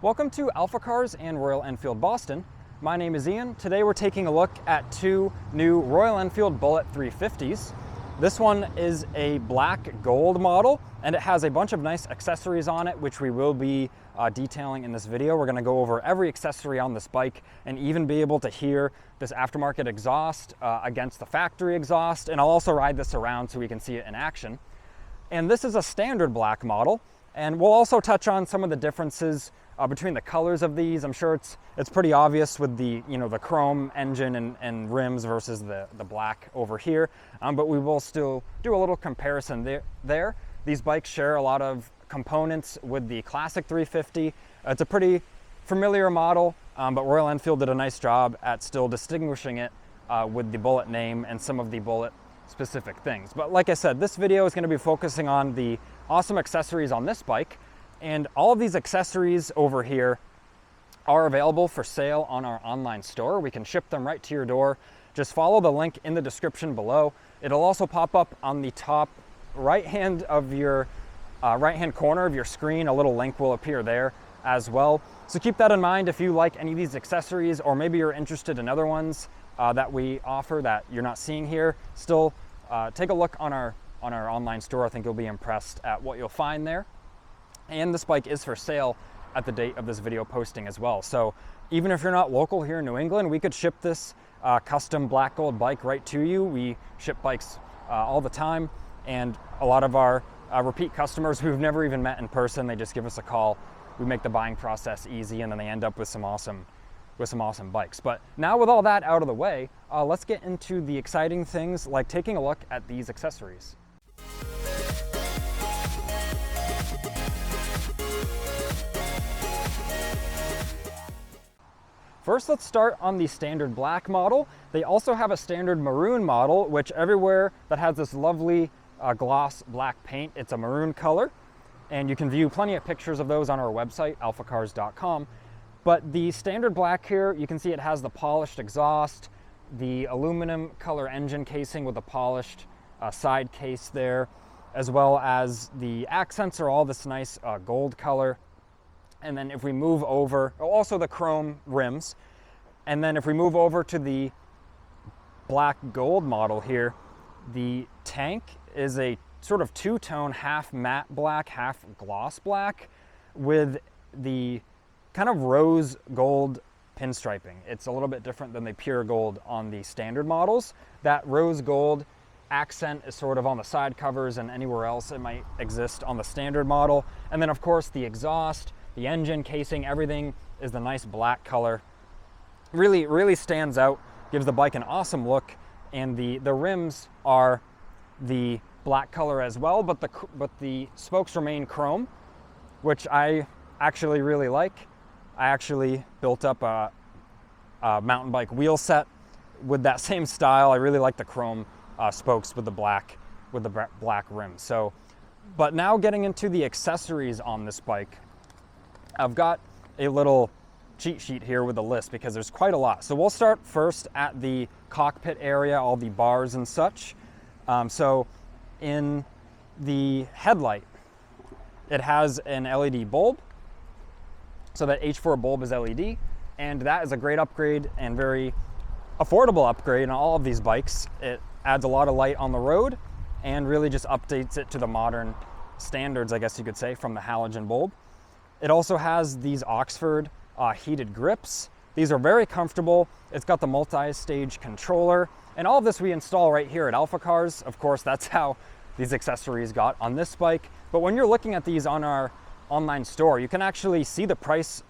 Welcome to AlphaCars and Royal Enfield Boston. My name is Ian. Today we're taking a look at two new Royal Enfield Bullet 350s. This one is a black gold model and it has a bunch of nice accessories on it, which we will be detailing in this video. We're going to go over every accessory on this bike and even be able to hear this aftermarket exhaust against the factory exhaust, and I'll also ride this around so we can see it in action. And this is a standard black model, and we'll also touch on some of the differences between the colors of these. I'm sure it's pretty obvious with the the chrome engine and rims versus the black over here, but we will still do a little comparison there. These bikes share a lot of components with the classic 350. It's a pretty familiar model, but Royal Enfield did a nice job at still distinguishing it with the Bullet name and some of the Bullet specific things. But like I said, this video is going to be focusing on the awesome accessories on this bike. And all of these accessories over here are available for sale on our online store. We can ship them right to your door. Just follow the link in the description below. It'll also pop up on the top right-hand corner of your screen. A little link will appear there as well. So keep that in mind if you like any of these accessories, or maybe you're interested in other ones that we offer that you're not seeing here. Still, take a look on our online store. I think you'll be impressed at what you'll find there. And this bike is for sale at the date of this video posting as well. So even if you're not local here in New England, we could ship this custom black gold bike right to you. We ship bikes all the time, and a lot of our repeat customers who've never even met in person, they just give us a call. We make the buying process easy, and then they end up with some awesome bikes. But now with all that out of the way, let's get into the exciting things like taking a look at these accessories. First, let's start on the standard black model. They also have a standard maroon model, which everywhere that has this lovely gloss black paint, it's a maroon color. And you can view plenty of pictures of those on our website, alphacars.com. But the standard black here, you can see it has the polished exhaust, the aluminum color engine casing with a polished side case there, as well as the accents are all this nice gold color. And then if we move over, also the chrome rims, and then if we move over to the black gold model here, the tank is a sort of two-tone, half matte black, half gloss black, with the kind of rose gold pinstriping. It's a little bit different than the pure gold on the standard models. That rose gold accent is sort of on the side covers and anywhere else it might exist on the standard model. And then of course the exhaust, the engine casing, everything is the nice black color. Really stands out, gives the bike an awesome look. And the rims are the black color as well, but the spokes remain chrome, which I actually really like. I actually built up a mountain bike wheel set with that same style. I really like the chrome spokes with the black rims. So, but now getting into the accessories on this bike, I've got a little cheat sheet here with a list because there's quite a lot. So we'll start first at the cockpit area, all the bars and such. So in the headlight, it has an LED bulb. So that H4 bulb is LED, and that is a great upgrade and very affordable upgrade on all of these bikes. It adds a lot of light on the road and really just updates it to the modern standards, I guess you could say, from the halogen bulb. It also has these Oxford heated grips. These are very comfortable. It's got the multi-stage controller, and all of this we install right here at AlphaCars. Of course, that's how these accessories got on this bike. But when you're looking at these on our online store, you can actually see the price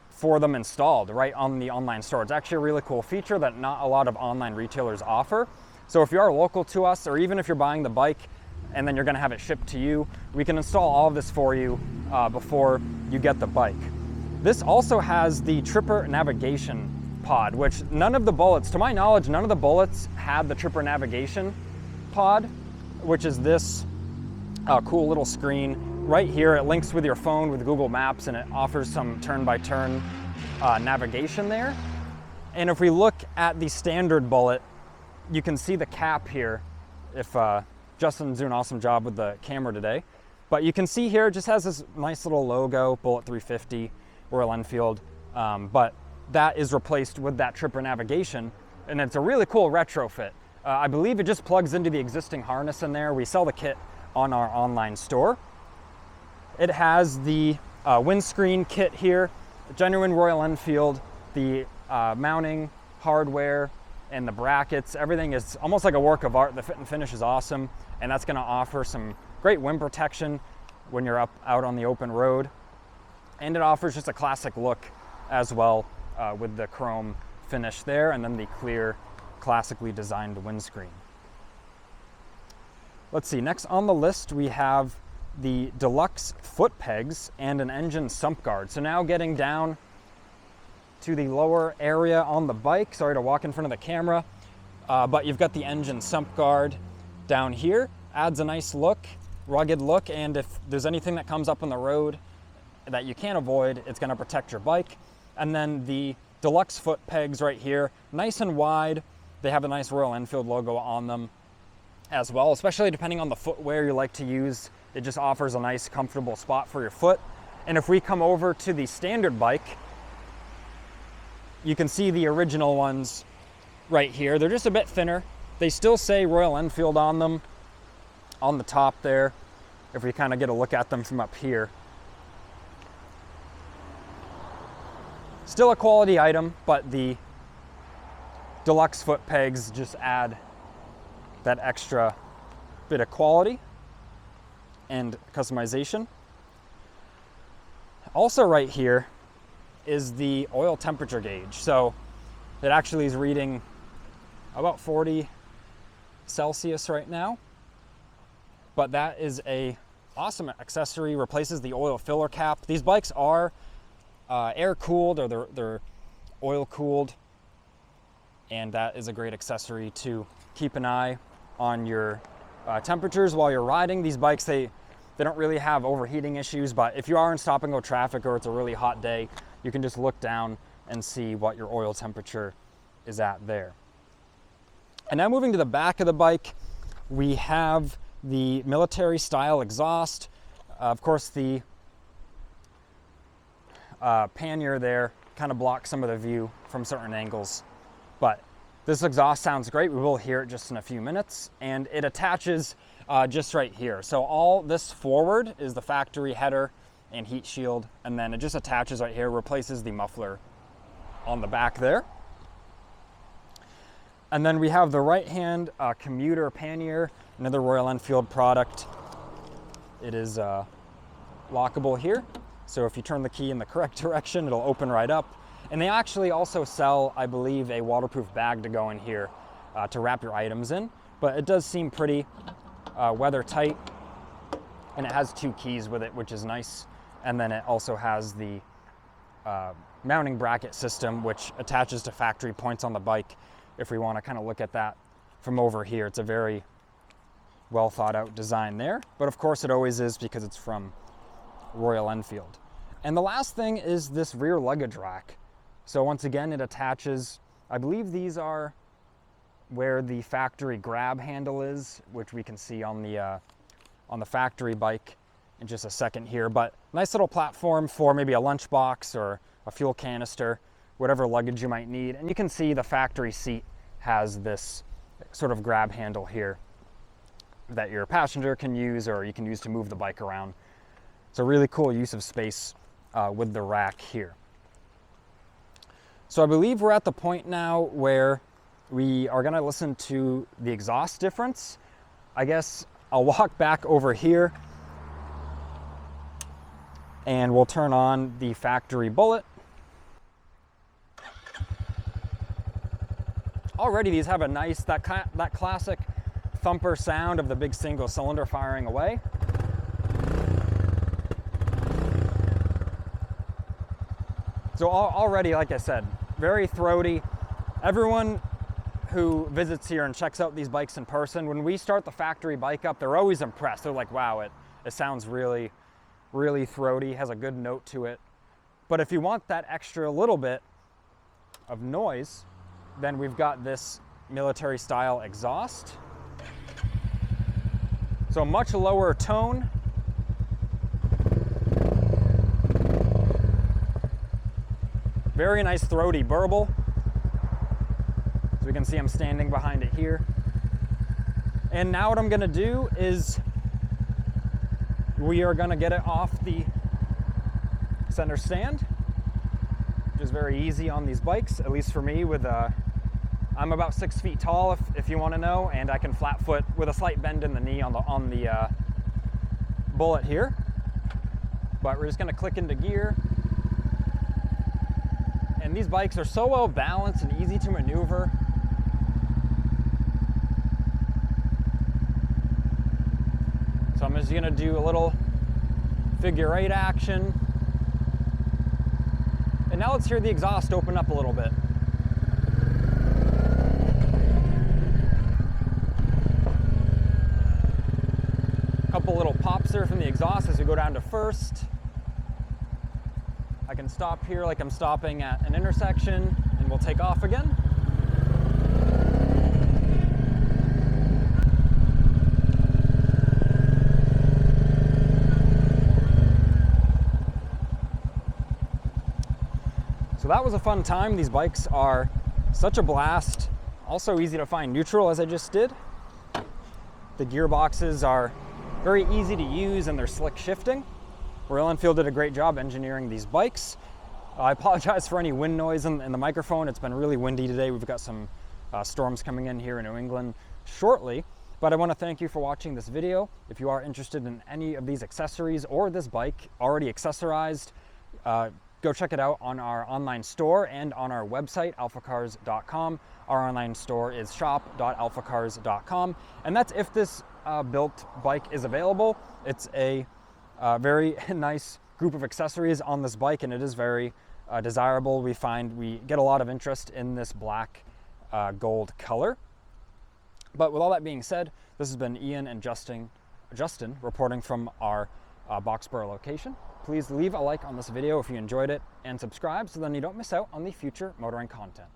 for them installed right on the online store. It's actually a really cool feature that not a lot of online retailers offer. So if you are local to us, or even if you're buying the bike and then you're going to have it shipped to you, we can install all of this for you before you get the bike. This also has the Tripper navigation pod, which none of the Bullets, to my knowledge, none of the Bullets had the Tripper navigation pod, which is this cool little screen right here. It links with your phone with Google Maps, and it offers some turn-by-turn navigation there. And if we look at the standard Bullet, you can see the cap here. If Justin's doing an awesome job with the camera today, but you can see here it just has this nice little logo, Bullet 350. Royal Enfield, but that is replaced with that tripper navigation, and it's a really cool retrofit. I believe it just plugs into the existing harness in there. We sell the kit on our online store. It has the windscreen kit here, genuine Royal Enfield, the mounting hardware and the brackets. Everything is almost like a work of art. The fit and finish is awesome, and that's going to offer some great wind protection when you're out on the open road. And it offers just a classic look as well, with the chrome finish there, and then the clear, classically designed windscreen. Let's see, next on the list we have the deluxe foot pegs and an engine sump guard. So now getting down to the lower area on the bike. Sorry to walk in front of the camera, but you've got the engine sump guard down here. Adds a nice look, rugged look, and if there's anything that comes up on the road that you can't avoid, it's going to protect your bike. And then the deluxe foot pegs right here, nice and wide. They have a nice Royal Enfield logo on them as well, especially depending on the footwear you like to use. It just offers a nice, comfortable spot for your foot. And if we come over to the standard bike, you can see the original ones right here. They're just a bit thinner. They still say Royal Enfield on them, on the top there, if we kind of get a look at them from up here. Still a quality item, but the deluxe foot pegs just add that extra bit of quality and customization. Also right here is the oil temperature gauge. So it actually is reading about 40 Celsius right now, but that is a awesome accessory. Replaces the oil filler cap. These bikes are air cooled, or they're oil cooled, and that is a great accessory to keep an eye on your temperatures while you're riding. These bikes, they don't really have overheating issues, but if you are in stop and go traffic or it's a really hot day, you can just look down and see what your oil temperature is at there. And now moving to the back of the bike, we have the military style exhaust. Of course, the pannier there kind of blocks some of the view from certain angles, but this exhaust sounds great. We will hear it just in a few minutes, and it attaches just right here. So all this forward is the factory header and heat shield, and then it just attaches right here, replaces the muffler on the back there. And then we have the right-hand commuter pannier, another Royal Enfield product. It is lockable here, so if you turn the key in the correct direction, it'll open right up. And they actually also sell, I believe, a waterproof bag to go in here to wrap your items in, but it does seem pretty weather tight, and it has 2 keys with it, which is nice. And then it also has the mounting bracket system, which attaches to factory points on the bike. If we want to kind of look at that from over here, it's a very well thought out design there, but of course it always is because it's from Royal Enfield. And the last thing is this rear luggage rack. So once again, it attaches, I believe these are where the factory grab handle is, which we can see on the factory bike in just a second here. But nice little platform for maybe a lunchbox or a fuel canister, whatever luggage you might need. And you can see the factory seat has this sort of grab handle here that your passenger can use, or you can use to move the bike around. It's a really cool use of space with the rack here. So I believe we're at the point now where we are going to listen to the exhaust difference. I guess I'll walk back over here and we'll turn on the factory Bullet. Already these have a nice, that classic thumper sound of the big single cylinder firing away. So already, like I said, very throaty. Everyone who visits here and checks out these bikes in person, when we start the factory bike up, they're always impressed. They're like, wow, it sounds really, really throaty, has a good note to it. But if you want that extra little bit of noise, then we've got this military style exhaust. So much lower tone. Very nice throaty burble. So we can see I'm standing behind it here. And now what I'm gonna do is we are gonna get it off the center stand, which is very easy on these bikes, at least for me. I'm about 6 feet tall, if you want to know, and I can flat foot with a slight bend in the knee on the bullet here. But we're just going to click into gear. And these bikes are so well balanced and easy to maneuver. So I'm just going to do a little figure 8 action. And now let's hear the exhaust open up a little bit. Couple little pops there from the exhaust as we go down to first. I can stop here like I'm stopping at an intersection, and we'll take off again. So that was a fun time. These bikes are such a blast. Also easy to find neutral, as I just did. The gearboxes are very easy to use, and they're slick shifting. Royal Enfield did a great job engineering these bikes. I apologize for any wind noise in the microphone. It's been really windy today. We've got some storms coming in here in New England shortly. But I want to thank you for watching this video. If you are interested in any of these accessories or this bike already accessorized, go check it out on our online store and on our website, alphacars.com. Our online store is shop.alphacars.com. And that's if this built bike is available. It's a very nice group of accessories on this bike, and it is very desirable. We find we get a lot of interest in this black gold color. But with all that being said, this has been Ian and Justin reporting from our Boxborough location. Please leave a like on this video if you enjoyed it, and subscribe so then you don't miss out on the future motoring content.